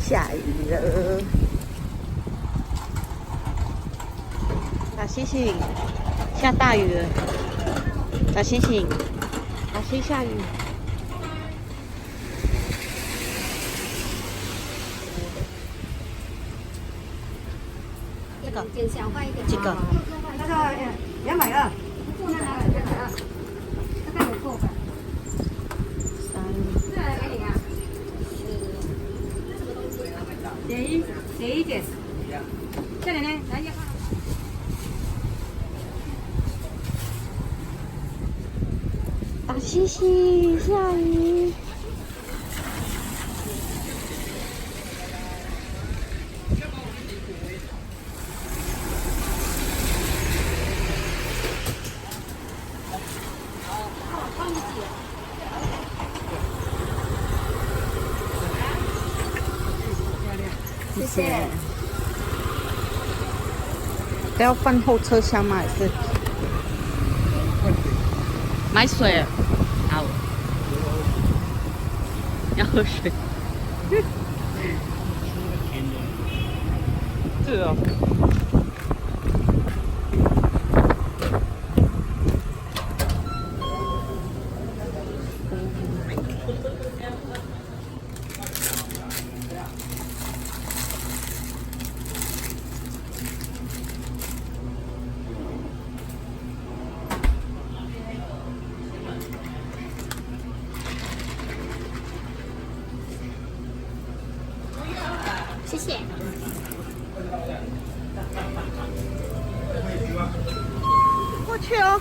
下雨了。小星星，下大雨了。小星星，小星下雨。这个，这个，那个220，这个有够吧？3，这个给你啊。点一点。这里呢，来一个。大星星下雨。谢谢。都要放后车厢吗？还是买水？好，要喝水。是哦。谢谢。过去哦。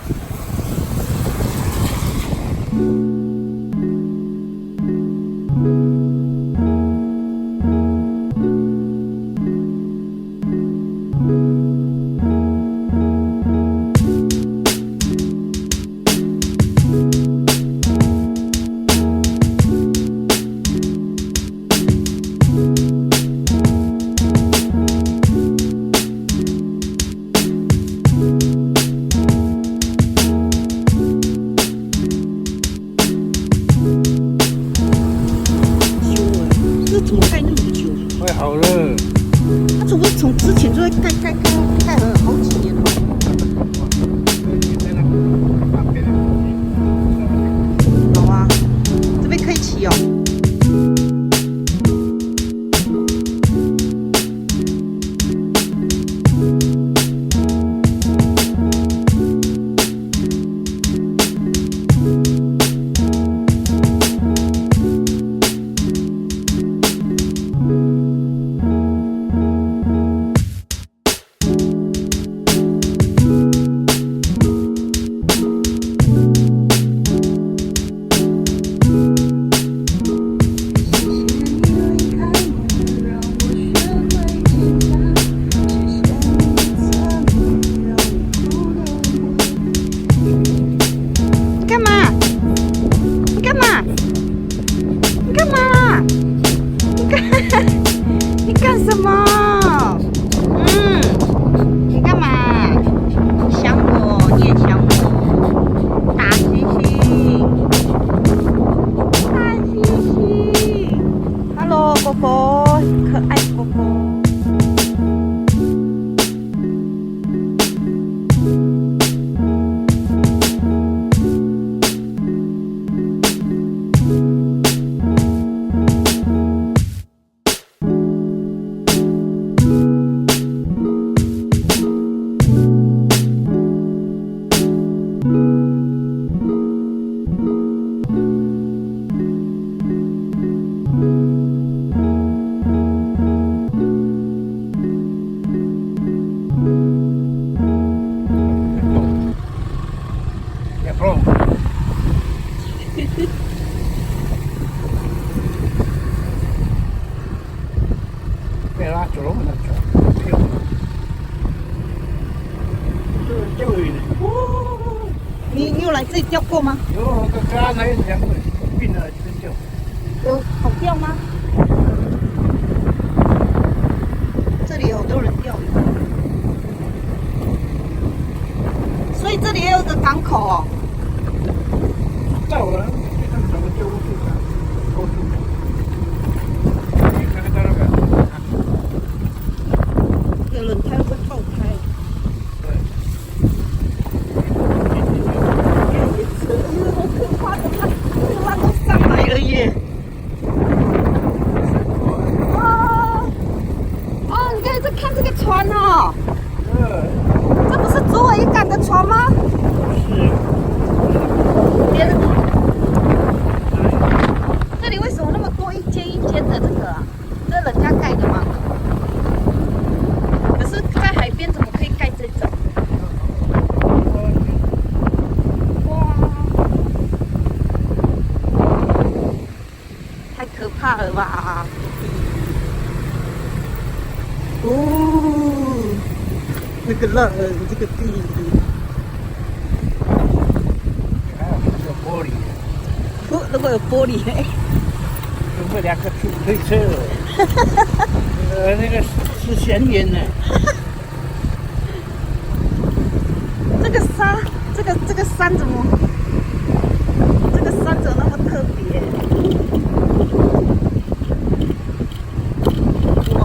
怎么盖那么久？快好了。它怎么会从之前就会盖了好几年了？好啊，这边可以骑哦。你干什么？你干嘛？想我，你也想我。大猩猩，大猩猩 ，Hello， 狗狗，可爱狗狗。被拉走了，那跳。钓鱼的。你有来这里钓过吗？有，刚才2个并了这边钓。有好钓吗？这里有好多人钓鱼，所以这里也有个港口哦。在我们这个整个钓过去，你看到那个。太可怕了吧！哦，那个浪，这个地，还有这个玻璃，如果有玻璃，有没有2个推车？那个是咸盐的。这个山，这个山怎么？这个山怎么那么特别？哇！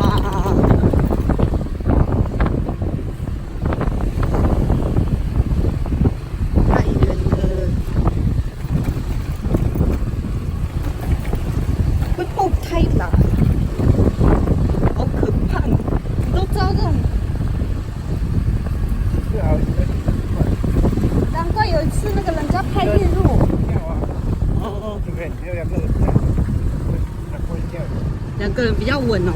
太远了，会爆胎啦！好可怕！你都知道这种。难怪有一次那个人家拍日落。哦，这边只有2个人，不会掉。2个人比较稳哦。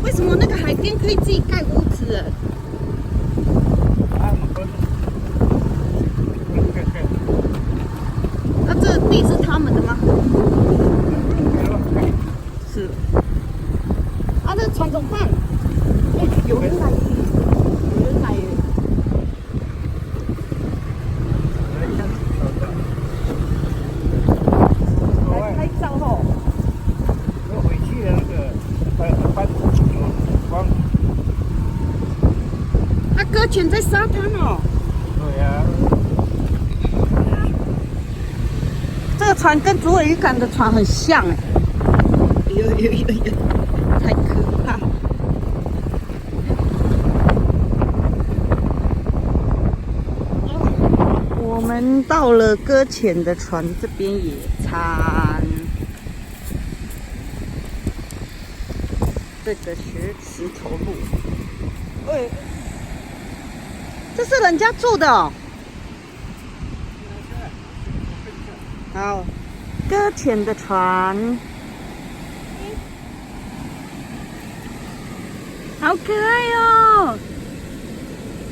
为什么那个海边可以自己盖屋子？那这地是他们的吗？是。啊，那船怎么办？哎，有人来，有人来。来拍照哦。我回去的那个搬光。啊，搁浅在沙滩哦。对呀。这个船跟竹尾渔港的船很像哎。有，太可怕。我们到了搁浅的船这边野餐。这个是石头路。喂，这是人家住的哦。好，搁浅的船，好可爱哦，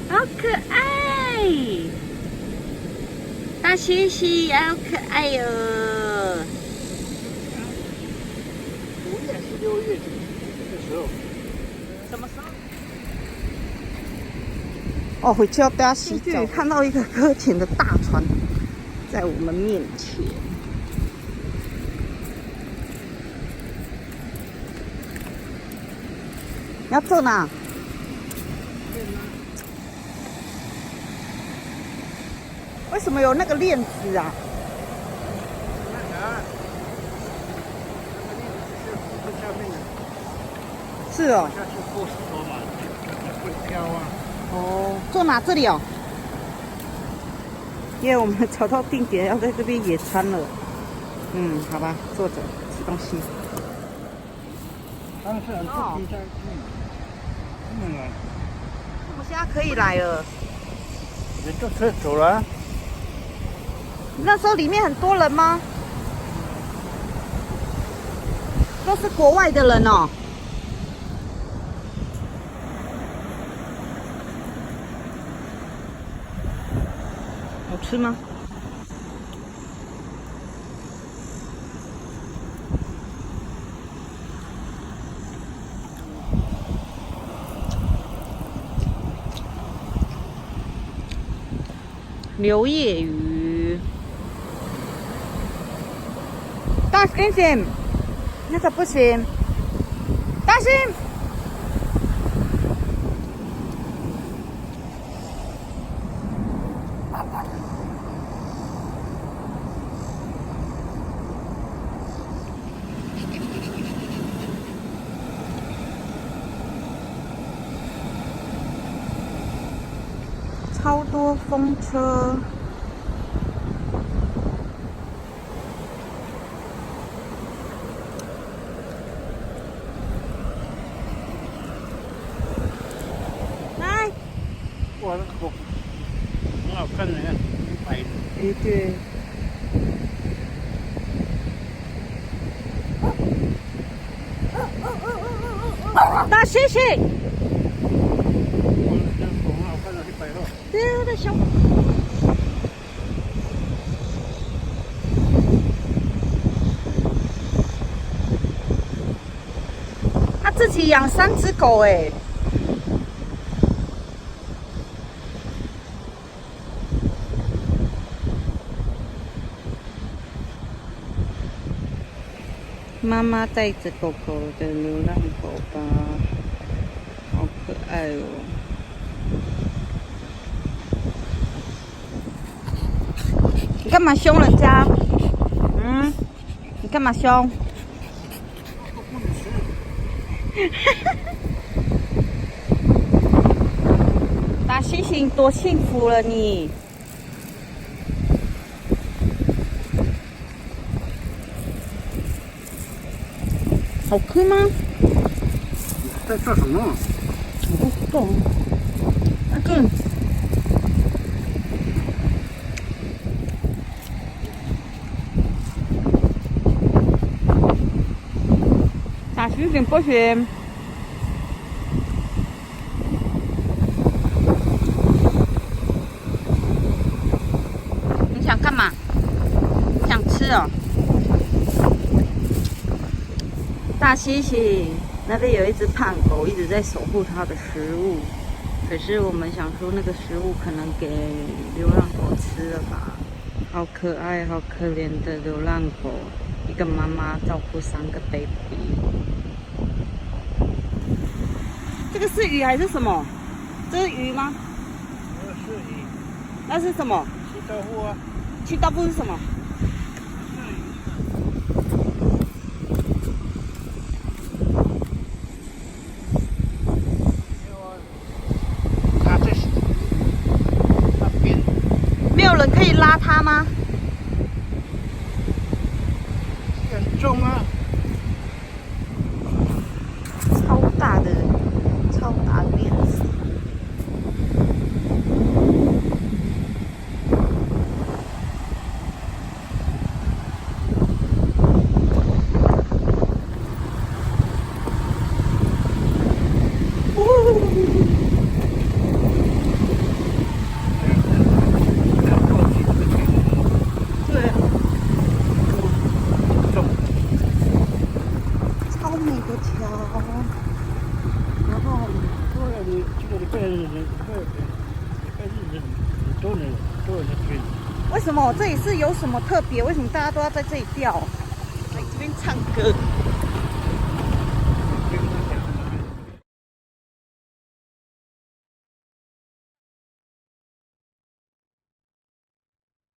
好可爱，大猩猩好可爱哦。5月是6月这个时候。什么时候？哦，回去要带他洗澡。看到一个搁浅的大船在我们面前。你要坐哪？为什么有那个链子啊？是哦。下去过石头嘛，会飘啊。哦，坐哪？这里哦。因为我们找到定点，要在这边野餐了。好吧，坐着吃东西。当时很不平在我们现在可以来了。你坐车走了。那时候里面很多人吗？都是国外的人哦。好吃吗？柳叶鱼，大猩猩，那个不行，大猩。超多风车，来，哇，那个狗很好看的，白的。对。大猩猩。对，我的小。自己养3只狗哎。妈妈带着狗狗的流浪狗吧，好可爱哦！你干嘛凶人家？嗯？你干嘛凶？大猩猩多幸福了你！好吃吗？在做什么？我不懂。那个。打行行不行？你想干嘛？你想吃哦？大猩猩那边有一只胖狗，一直在守护它的食物。可是我们想说，那个食物可能给流浪狗吃了吧？好可爱、好可怜的流浪狗，一个妈妈照顾3个 baby。这个是鱼还是什么？这是鱼吗？不是鱼，那是什么？吃豆腐啊。吃豆腐是什么？它这是那边没有人可以拉它吗？很重啊。超大的链子。对啊，重。超美的桥。然后多了你这个礼拜日很多人在追。为什么这里是有什么特别？为什么大家都要在这里钓？来这边唱歌。